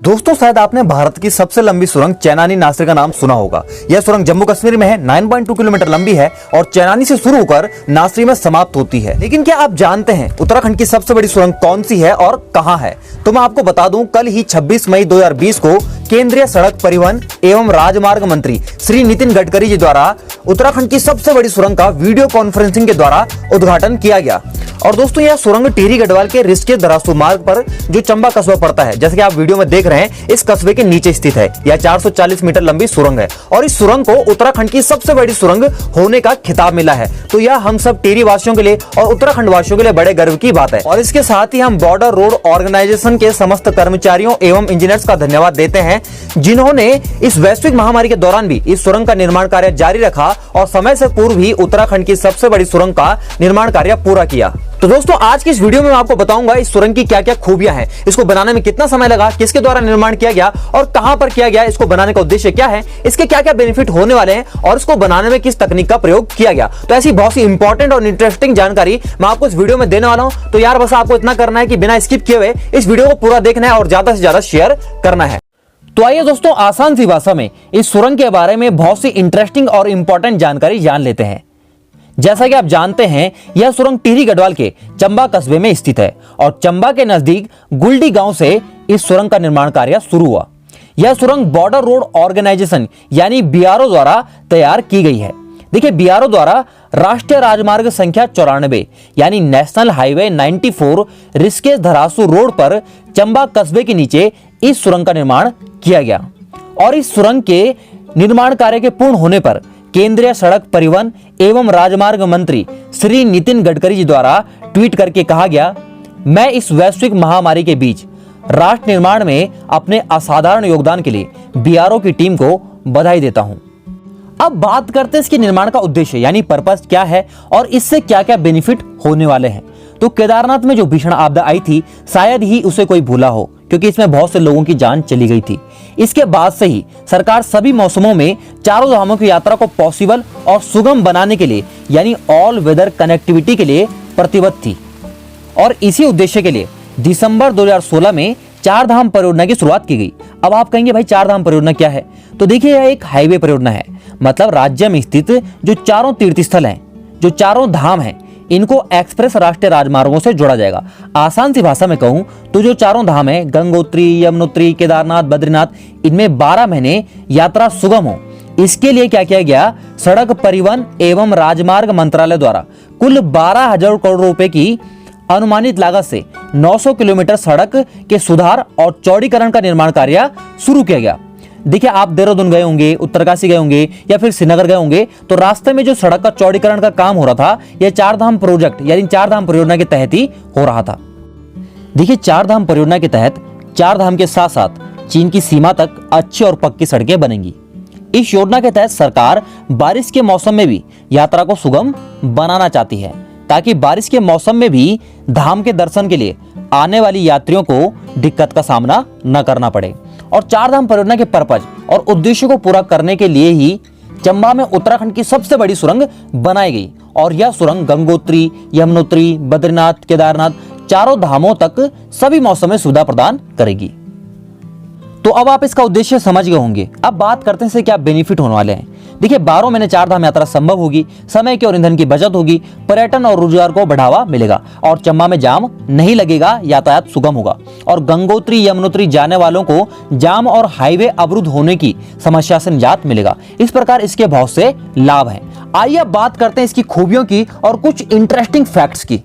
दोस्तों शायद आपने भारत की सबसे लंबी सुरंग चेनानी नासिर का नाम सुना होगा। यह सुरंग जम्मू कश्मीर में है, 9.2 किलोमीटर लंबी है और चेनानी से शुरू होकर नासिर में समाप्त होती है। लेकिन क्या आप जानते हैं उत्तराखंड की सबसे बड़ी सुरंग कौन सी है और कहां है? तो मैं आपको बता दूं, कल ही 26 मई 2020 को केंद्रीय सड़क परिवहन एवं राजमार्ग मंत्री श्री नितिन गडकरी जी द्वारा उत्तराखंड की सबसे बड़ी सुरंग का वीडियो कॉन्फ्रेंसिंग के द्वारा उद्घाटन किया गया। और दोस्तों यह सुरंग टिहरी गढ़वाल के ऋषिकेश धरासू मार्ग पर जो चंबा कस्बा पड़ता है, जैसे कि आप वीडियो में देख रहे हैं, इस कस्बे के नीचे स्थित है। यह 440 मीटर लंबी सुरंग है और इस सुरंग को उत्तराखंड की सबसे बड़ी सुरंग होने का खिताब मिला है। तो यह हम सब टिहरी वासियों के लिए और उत्तराखंड वासियों के लिए बड़े गर्व की बात है। और इसके साथ ही हम बॉर्डर रोड ऑर्गेनाइजेशन के समस्त कर्मचारियों एवं इंजीनियर्स का धन्यवाद देते हैं, जिन्होंने इस वैश्विक महामारी के दौरान भी इस सुरंग का निर्माण कार्य जारी रखा और समय से पूर्व ही उत्तराखंड की सबसे बड़ी सुरंग का निर्माण कार्य पूरा किया। तो दोस्तों आज की इस वीडियो में मैं आपको बताऊंगा इस सुरंग की क्या क्या खूबियां हैं, इसको बनाने में कितना समय लगा, किसके द्वारा निर्माण किया गया और कहां पर किया गया, इसको बनाने का उद्देश्य क्या है, इसके क्या क्या बेनिफिट होने वाले हैं और इसको बनाने में किस तकनीक का प्रयोग किया गया। तो ऐसी बहुत सी इंपॉर्टेंट और इंटरेस्टिंग जानकारी मैं आपको इस वीडियो में देने वाला हूं। तो यार बस आपको इतना करना है कि बिना स्किप किए हुए इस वीडियो को पूरा देखना है और ज्यादा से ज्यादा शेयर करना है। तो आइए दोस्तों आसान सी भाषा में इस सुरंग के बारे में बहुत सी इंटरेस्टिंग और इंपॉर्टेंट जानकारी जान लेते हैं। जैसा कि आप जानते हैं, यह सुरंग टिहरी गढ़वाल के चंबा कस्बे में स्थित है और चंबा के नजदीक गुलडी गांव से इस सुरंग का निर्माण कार्य शुरू हुआ। यह सुरंग बॉर्डर रोड ऑर्गेनाइजेशन यानी बीआरओ द्वारा तैयार की गई है। देखिए, बीआरओ द्वारा राष्ट्रीय राजमार्ग संख्या 94 यानी national highway 94 Rishikesh Dharasu road पर चंबा कस्बे के नीचे इस सुरंग का निर्माण किया गया। और इस सुरंग के निर्माण कार्य के पूर्ण होने पर केंद्रीय सड़क परिवहन एवं राजमार्ग मंत्री श्री नितिन गडकरी जी द्वारा ट्वीट करके कहा गया, मैं इस वैश्विक महामारी के बीच राष्ट्र निर्माण में अपने असाधारण योगदान के लिए बीआरओ की टीम को बधाई देता हूं। अब बात करते हैं इसके निर्माण का उद्देश्य यानी पर्पस क्या है और इससे क्या क्या बेनिफिट होने वाले हैं। तो केदारनाथ में जो भीषण आपदा आई थी, शायद ही उसे कोई भूला हो, क्योंकि इसमें बहुत से लोगों की जान चली गई थी। इसके बाद से ही सरकार सभी मौसमों में चारों धामों की यात्रा को पॉसिबल और सुगम बनाने के लिए यानी ऑल वेदर कनेक्टिविटी के लिए प्रतिबद्ध थी। और इसी उद्देश्य के लिए दिसंबर 2016 में चार धाम परियोजना की शुरुआत की गई। अब आप कहेंगे भाई चार धाम परियोजना क्या है? तो देखिए, यह एक हाईवे परियोजना है, मतलब राज्य में स्थित जो चारों तीर्थ स्थल हैं, जो चारों धाम हैं, इनको एक्सप्रेस राष्ट्रीय राजमार्गों से जोड़ा जाएगा। आसान सी भाषा में कहूं तो जो चारों धाम हैं, गंगोत्री, यमुनोत्री, केदारनाथ, बद्रीनाथ, इनमें 12 महीने यात्रा सुगम हो, इसके लिए क्या किया गया, सड़क परिवहन एवं राजमार्ग मंत्रालय द्वारा कुल 12,000 करोड़ रुपए की अनुमानित लागत से 900 किलोमीटर सड़क के सुधार और चौड़ीकरण का निर्माण कार्य शुरू किया गया। देखिए, आप देहरादून गए होंगे, उत्तरकाशी गए होंगे या फिर श्रीनगर गए होंगे, तो रास्ते में जो सड़क का चौड़ीकरण का काम हो रहा था, यह चार धाम प्रोजेक्ट यानी चार धाम परियोजना के तहत ही हो रहा था। देखिए, चार धाम परियोजना के तहत चार धाम के साथ साथ चीन की सीमा तक अच्छी और पक्की सड़कें बनेंगी। इस योजना के तहत सरकार बारिश के मौसम में भी यात्रा को सुगम बनाना चाहती है, ताकि बारिश के मौसम में भी धाम के दर्शन के लिए आने वाली यात्रियों को दिक्कत का सामना न करना पड़े। और चार धाम परियोजना के पर्पज और उद्देश्य को पूरा करने के लिए ही चंबा में उत्तराखंड की सबसे बड़ी सुरंग बनाई गई। और यह सुरंग गंगोत्री, यमुनोत्री, बद्रीनाथ, केदारनाथ चारों धामों तक सभी मौसम में सुविधा प्रदान करेगी। तो अब आप इसका उद्देश्य समझ गए होंगे। अब बात करते हैं इससे क्या बेनिफिट होने वाले हैं। देखिए, 12 महीने चार धाम यात्रा संभव होगी, समय की और ईंधन की बचत होगी, पर्यटन और रोजगार को बढ़ावा मिलेगा और चंबा में जाम नहीं लगेगा, यातायात सुगम होगा और गंगोत्री, यमुनोत्री जाने वालों को जाम और हाईवे अवरुद्ध होने की समस्या से निजात मिलेगा। इस प्रकार इसके बहुत से लाभ हैं। आइए अब बात करते हैं इसकी खूबियों की और कुछ इंटरेस्टिंग फैक्ट्स की।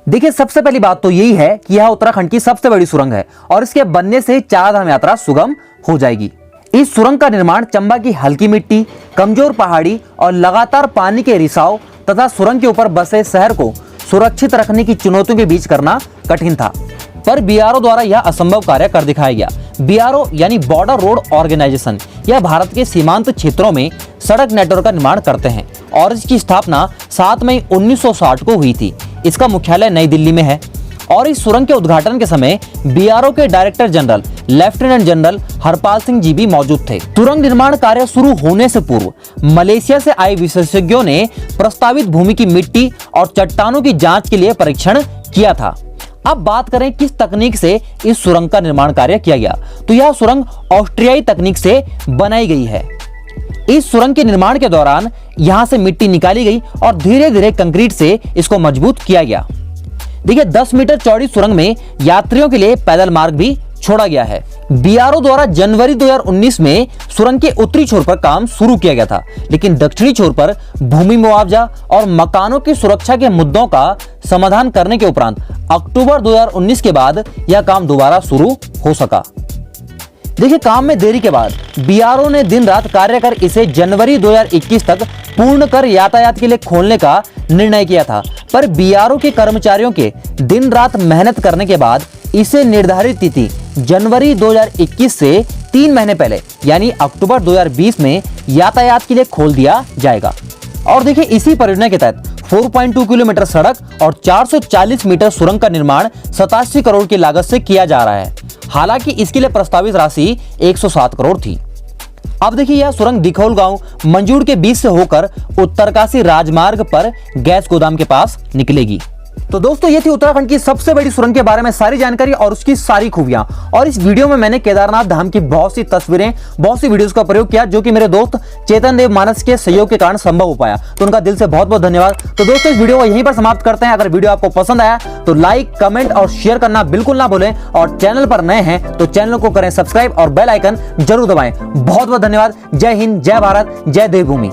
देखिए, सबसे पहली बात तो यही है कि यह उत्तराखंड की सबसे बड़ी सुरंग है और इसके बनने से चार धाम यात्रा सुगम हो जाएगी। इस सुरंग का निर्माण चंबा की हल्की मिट्टी, कमजोर पहाड़ी और लगातार पानी के रिसाव तथा सुरंग के ऊपर बसे शहर को सुरक्षित रखने की चुनौतियों के बीच करना कठिन था, पर बीआरओ द्वारा यह असंभव कार्य कर दिखाया गया। बीआरओ यानी बॉर्डर रोड ऑर्गेनाइजेशन, यह भारत के सीमांत क्षेत्रों में सड़क नेटवर्क का निर्माण करते हैं और इसकी स्थापना 7 मई 1960 को हुई थी। इसका मुख्यालय नई दिल्ली में है और इस सुरंग के उद्घाटन के समय बीआरओ के director general lieutenant general Harpal Singh ji भी मौजूद थे। सुरंग निर्माण कार्य शुरू होने से पूर्व मलेशिया से आए विशेषज्ञों ने प्रस्तावित भूमि की मिट्टी और चट्टानों की जांच के लिए परीक्षण किया था। अब बात करें किस तकनीक से इस सुरंग का निर्माण कार्य किया गया, तो यह सुरंग ऑस्ट्रियाई तकनीक से बनाई गई है। इस सुरंग के निर्माण के दौरान यहां से मिट्टी निकाली गई और धीरे धीरे कंक्रीट से इसको मजबूत किया गया। देखिए 10 मीटर चौड़ी सुरंग में यात्रियों के लिए पैदल मार्ग भी छोड़ा गया है। बीआरओ द्वारा जनवरी 2019 में सुरंग के उत्तरी छोर पर काम शुरू किया गया था, लेकिन दक्षिणी छोर पर भूमि मुआवजा और मकानों की सुरक्षा के मुद्दों का समाधान करने के उपरांत अक्टूबर 2019 के बाद यह काम दोबारा शुरू हो सका। देखिए काम में देरी के बाद बीआरओ ने दिन रात कार्य कर इसे जनवरी 2021 तक पूर्ण कर यातायात के लिए खोलने का निर्णय किया था, पर बीआरओ के कर्मचारियों के दिन रात मेहनत करने के बाद इसे निर्धारित तिथि जनवरी 2021 से 3 महीने पहले यानी अक्टूबर 2020 में यातायात के लिए खोल दिया जाएगा। और देखिए इसी परियोजना के तहत 4.2 किलोमीटर सड़क और 440 मीटर सुरंग का निर्माण 87 करोड़ की लागत से किया जा रहा है। हालांकि इसके लिए प्रस्तावित राशि 107 करोड़ थी। अब देखिए यह सुरंग दिखौल गांव मंजूड़ के बीच से होकर उत्तरकाशी राजमार्ग पर गैस गोदाम के पास निकलेगी। तो दोस्तों ये थी उत्तराखंड की सबसे बड़ी सुरंग के बारे में सारी जानकारी और उसकी सारी खूबियां। और इस वीडियो में मैंने केदारनाथ धाम की बहुत सी तस्वीरें, बहुत सी वीडियोस का प्रयोग किया, जो कि मेरे दोस्त चेतन देव मानस के सहयोग के कारण संभव हो पाया। तो उनका दिल से बहुत बहुत धन्यवाद। तो दोस्तों इस वीडियो को यहीं पर समाप्त करते हैं। अगर वीडियो आपको पसंद आया तो लाइक, कमेंट और शेयर करना बिल्कुल ना भूलें, और चैनल पर नए हैं तो चैनल को करें सब्सक्राइब और बेल आइकन जरूर दबाएं। बहुत बहुत धन्यवाद। जय हिंद, जय भारत, जय देवभूमि।